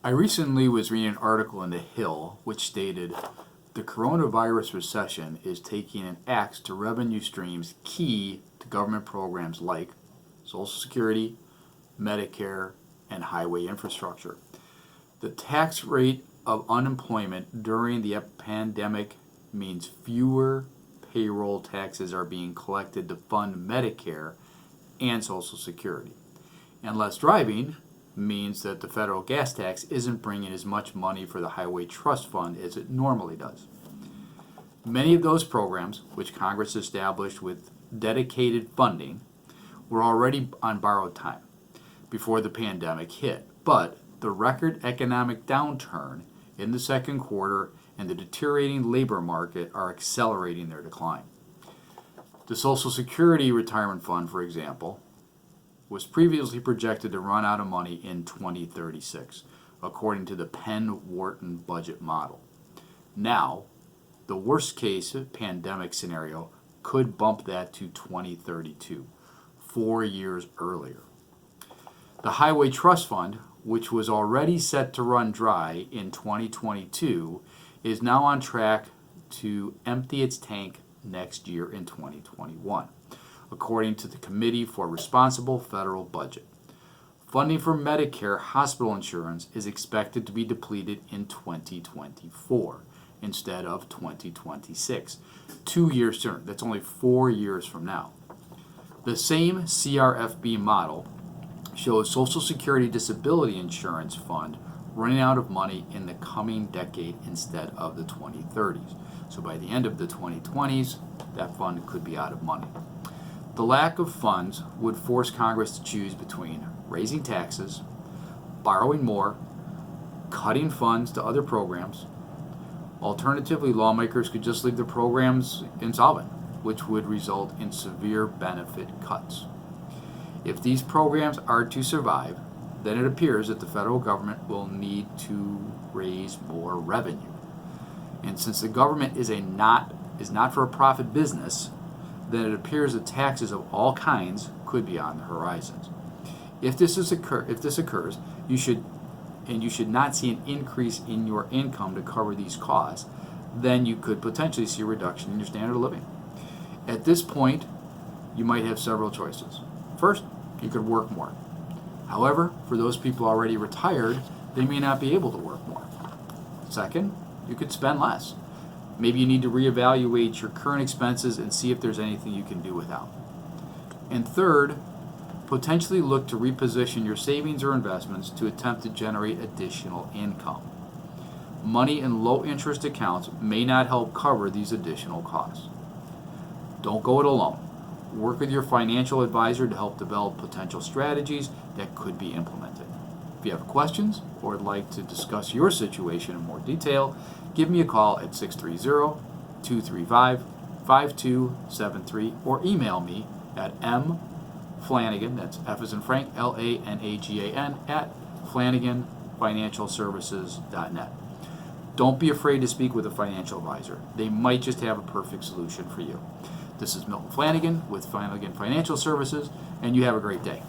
I recently was reading an article in The Hill which stated the coronavirus recession is taking an axe to revenue streams key to government programs like Social Security, Medicare, and highway infrastructure. The tax rate of unemployment during the pandemic means fewer payroll taxes are being collected to fund Medicare and Social Security. And less driving means that the federal gas tax isn't bringing as much money for the Highway Trust Fund as it normally does. Many of those programs, which Congress established with dedicated funding, were already on borrowed time before the pandemic hit. But the record economic downturn in the second quarter and the deteriorating labor market are accelerating their decline. The Social Security Retirement Fund, for example, was previously projected to run out of money in 2036, according to the Penn-Wharton budget model. Now, the worst-case pandemic scenario could bump that to 2032, 4 years earlier. The Highway Trust Fund, which was already set to run dry in 2022, is now on track to empty its tank next year in 2021, according to the Committee for Responsible Federal Budget. Funding for Medicare hospital insurance is expected to be depleted in 2024 instead of 2026, 2 years sooner. That's only 4 years from now. The same CRFB model shows Social Security Disability Insurance Fund running out of money in the coming decade instead of the 2030s. So by the end of the 2020s, that fund could be out of money. The lack of funds would force Congress to choose between raising taxes, borrowing more, cutting funds to other programs. Alternatively, lawmakers could just leave the programs insolvent, which would result in severe benefit cuts. If these programs are to survive, then it appears that the federal government will need to raise more revenue. And since the government is not for a profit business, then it appears that taxes of all kinds could be on the horizons. If this occurs, you should not see an increase in your income to cover these costs, then you could potentially see a reduction in your standard of living. At this point, you might have several choices. First, you could work more. However, for those people already retired, they may not be able to work more. Second, you could spend less. Maybe you need to reevaluate your current expenses and see if there's anything you can do without. And third, potentially look to reposition your savings or investments to attempt to generate additional income. Money in low interest accounts may not help cover these additional costs. Don't go it alone. Work with your financial advisor to help develop potential strategies that could be implemented. If you have questions or would like to discuss your situation in more detail, give me a call at 630-235-5273 or email me at mflanagan, that's F as in Frank, Lanagan, at FlanaganFinancialServices.net. Don't be afraid to speak with a financial advisor. They might just have a perfect solution for you. This is Milton Flanagan with Flanagan Financial Services, and you have a great day.